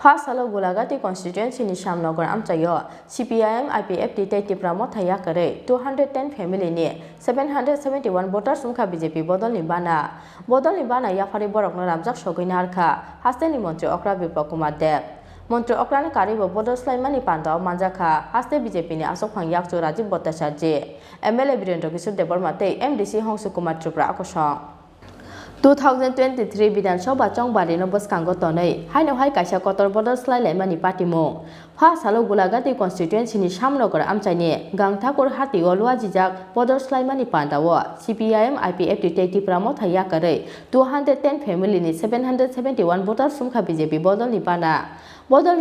First salo Gulagati constituency ni Shamnagar amchayo CPIM IPFT tei Tipramo thaya kare 210 family ni 771 voters umkha BJP bodol ni bana yafari borokno ramjak sogina harkha hasteni mantri Okra Biplop Kumar Deb mantri Okra ni karibo bodol slaimani pandao manjakha haste BJP ni asok phang yakchu Rajiv Bhattacharya MLA Birendra Kishore Debarma tei MDC Hongsu Kumar Tripura akosong 2023 Bidhan Sabha Chongbari no boskango tonei haino hai kaisa kotor bodol slaimani party mo pha salo Gulagati constituency ni Shamnagar amchaini Gangthakur hati olwa jijak bodol slaimani pandao CPIM IPFT tei Tipramo thaya kare 210 family ni 771 voters sumkha BJP bodol ni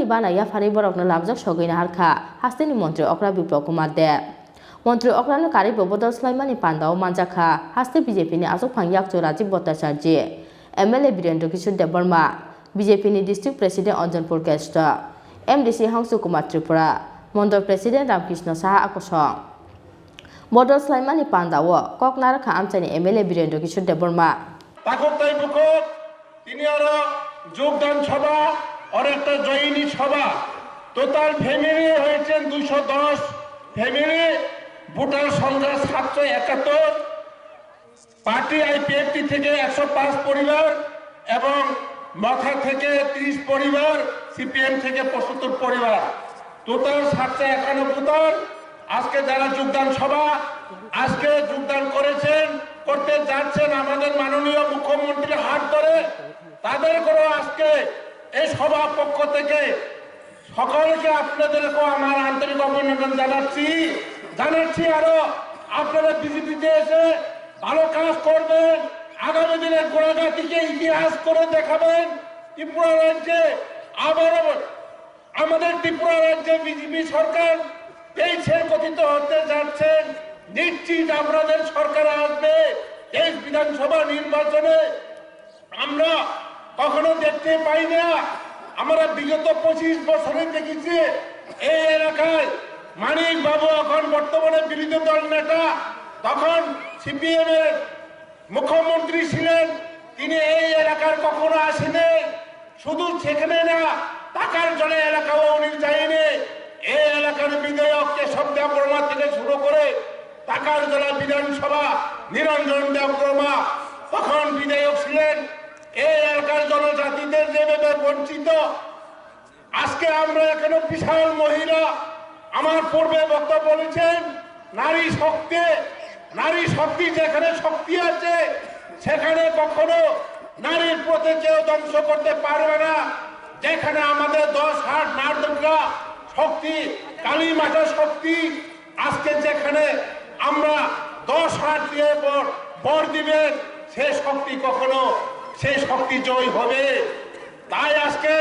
bana yafari borokno lamjak sogina harkha hasteni mantri Okra Biplop Kumar Deb Mantri Okra no karibo bodol slaimani pandao manjakha haste BJP ni asok phang yakchu Rajiv Bhattacharya MLA Birendra Kishore Debarma BJP ni district president Anjanpur Kesta MDC Hongsu Kumar Tripura Mandal president Ramkrishna Saha akosong bodol slaimani pandao koknar kha amchani MLA Birendra Kishore Debarma পাকতাই বুকক তিনি আরো যোগদান সভা আর একটা জয়িনী সভা total family হয়েছেন 210 family voter সংখ্যা 771 party IPFT থেকে 105 পরিবার এবং মখা থেকে 30 পরিবার সিপিএম থেকে 75 পরিবার টোটাল 751 আজকে যারা যোগদান সভা আজকে যোগদান করতে যাচ্ছেন আমাদের মাননীয় মুখ্যমন্ত্রী হাত ধরে তাদেরকেও আজকে এই সভা পক্ষ থেকে সকলকে আপনাদেরকে আমার আন্তরিক অভিনন্দন জানাচ্ছি আরো আপনারা বিজেপিতে এসে ভালো কাজ করবেন আগামী দিনে গোলাঘাটিকে ইতিহাস করে দেখাবেন ত্রিপুরা রাজ্যে আবারও আমাদের ত্রিপুরা রাজ্যে বিজেপি সরকার পেয়েছে গঠিত হতে যাচ্ছেন নিশ্চিত আপনাদের সরকার আসবে এই বিধানসভা নির্বাচনে আমরা কখনো দেখতে পাই না আমরা বিগত 25 বছরে দেখেছি এই এলাকায় মানিক বাবু এখন বর্তমানে বিরোধী দল নেতা তখন সিপিএম এর মুখ্যমন্ত্রী ছিলেন তিনি এই এলাকার কখনো আসেনি শুধু সেখানে না টাকার জন্য এলাকাও উনি যায়নি এই এলাকার বিধায়ক কেশব দেববর্মা থেকে শুরু করে টাকার জেলা বিধানসভা নিরঞ্জন দেববর্মা তখন বিধায়ক ছিলেন এই এলাকার জনজাতিদের যেভাবে বঞ্চিত আজকে আমরা এখানে বিশাল মহিলা আমার পূর্বে বক্তা বলেছেন নারী শক্তি যেখানে শক্তি আছে সেখানে কখনো নারীর প্রতি কেউ ধ্বংস করতে পারবে না যেখানে আমাদের 10 হাট নারদুর্গা শক্তি কালী মাতা শক্তি আজকে যেখানে আমরা 10 হাট দিয়ে বর দিবেন সেই শক্তি জয় হবে তাই আজকে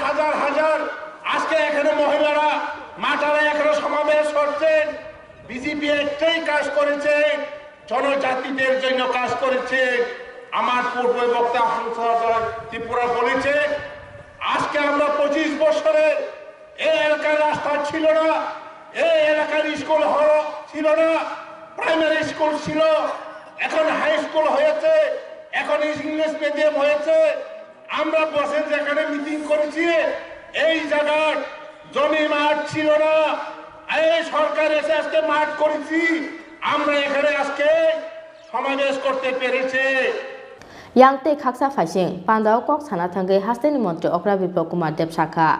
হাজার আজকে এখানে মহিলারা মাটারা এখানে সমাবেশ করছেন বিজেপি একটাই কাজ করেছে জনজাতিদের জন্য কাজ করেছে আমার পূর্ব বক্তা ত্রিপুরা বলেছে আজকে আমরা 25 বছরে এই এলাকার রাস্তা ছিল না এই এলাকার স্কুল ছিল না প্রাইমারি স্কুল ছিল এখন হাই স্কুল হয়েছে এখন ইংলিশ মিডিয়াম হয়েছে আমরা বসে যেখানে মিটিং করেছি এই জায়গার জমি মাঠ ছিল না এই সরকার এসে আজকে মাঠ করেছি আমরা এখানে আজকে সমাবেশ করতে পেরেছি Yangte khaksa phasing pandao kok sana thangai hasteni mantri Okra Biplop Kumar Deb sakha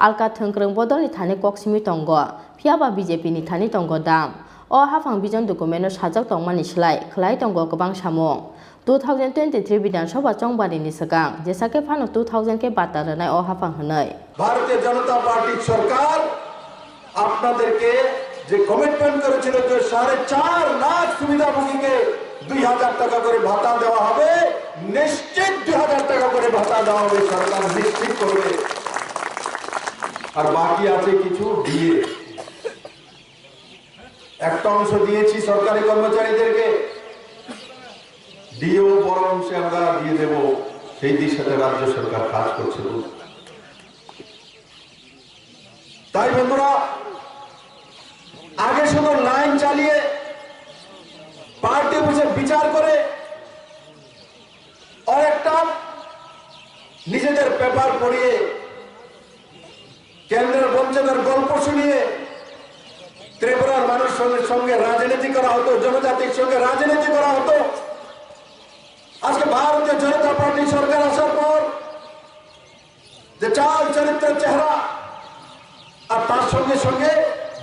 alka thongkrong bodol ni thani kok simi tongo phiaba BJP ni thani tongo dam o hafang bijon document sajak tongmani slai khlai tongo gobang samung 2023 Bidhan Sabha Chongbari ni sakang jesake phano 2000 ke batarnai o hafang hanai ভারতীয় জনতা পার্টির সরকার আপনাদেরকে যে commitment করেছিল যে 4.5 লাখ সুবিধাভোগীকে 2000 টাকা করে ভাতা দেওয়া হবে নিশ্চিত 2000 টাকা করে ভাতা দেওয়া হবে সরকার নিশ্চিত করবে আর বাকি আছে কিছু দিয়ে একটা অংশ দিয়েছি সরকারি কর্মচারীদেরকে দিয়েও বড় অংশে আমরা দিয়ে দেব সেই দিশাতে রাজ্য সরকার কাজ করছে তাই বন্ধুরা আগে শুধু লাইন চালিয়ে পার্টি বুঝে বিচার করে আর একটা নিজেদের পেপার পেপার পড়িয়ে কেন্দ্রের বঞ্চনার গল্প শুনিয়ে ত্রিপুরার মানুষের সঙ্গে রাজনীতি করা হতো, জনজাতির সঙ্গে রাজনীতি করা হতো। আজকে ভারতীয় জনতা পার্টি সরকার আসার পর যে চাল চরিত্রের চেহারা আর তার সঙ্গে সঙ্গে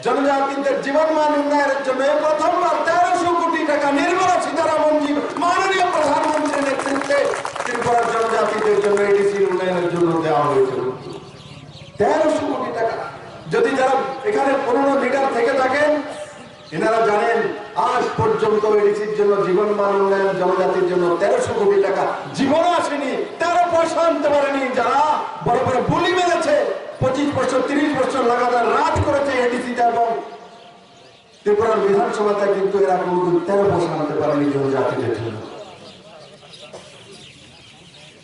জনজাতিদের জীবনমান উন্নয়নের জন্য প্রথমবার 1300 কোটি টাকা নির্মলা সীতারামনজি মাননীয় প্রধানমন্ত্রীর নেতৃত্বে ত্রিপুরার জনজাতিদের জন্য এডিসির উন্নয়নের জন্য দেওয়া হয়েছিল 1300 কোটি টাকা। যদি যারা এখানে পুরনো লিডার থেকে থাকেন এনারা জানেন আজ পর্যন্ত এডিসির জন্য জীবনমান উন্নয়ন জনজাতির জন্য 1300 কোটি টাকা জীবন আসেনি, 13 পয়সা আনতে পারেনি। যারা বড় বড় বুলি মেরেছে 25 বছর 30 বছর লাগাতার রাজ করেছে এডিসিটা এবং ত্রিপুরার বিধানসভাতে, কিন্তু এরা কোনোদিন 13 পয়সা আনতে পারেনি জনজাতিদের জন্য।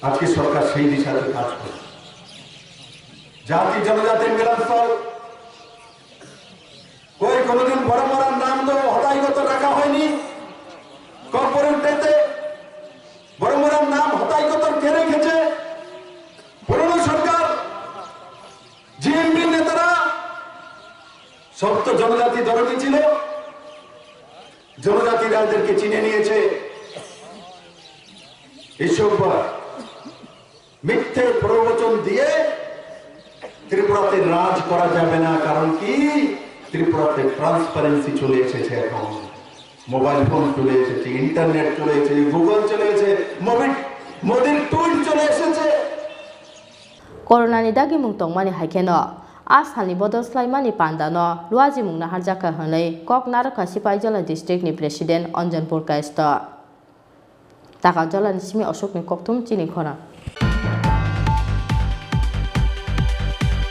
আজকে সরকার সেই দিশাতে কাজ করে। জাতি জনজাতির মিলনস্থল কই কোনোদিন বড় বড় নাম তো হতাইগত রাখা হয়নি। কর্পোরেট ডেতে বড় বড় নাম হতাইগত কে রেখেছে? পুরনো সরকার, জিএমবি নেতারা সব তো জনজাতি দরদি ছিল, জনজাতি রাজদেরকে চিনে নিয়েছে। এইসব মিথ্যে প্রবচন দিয়ে ত্রিপুরাতে রাজ করা যাবে না। কারণ কি? ত্রিপুরাতে ট্রান্সপারেন্সি চলে এসেছে, এখন মোবাইল ফোন চলে এসেছে, ইন্টারনেট চলে এসেছে, গুগল চলে এসেছে, মোদির টুল চলে এসেছে। করোনানি দাগি মুং tongmani haikeno asalni bodol slaimani pandano luaji mung nahar jaka hanai kok naraka sipaijala district ni president Anjan Purkaisto taka jala ni simi Ashok ni koktum chini khona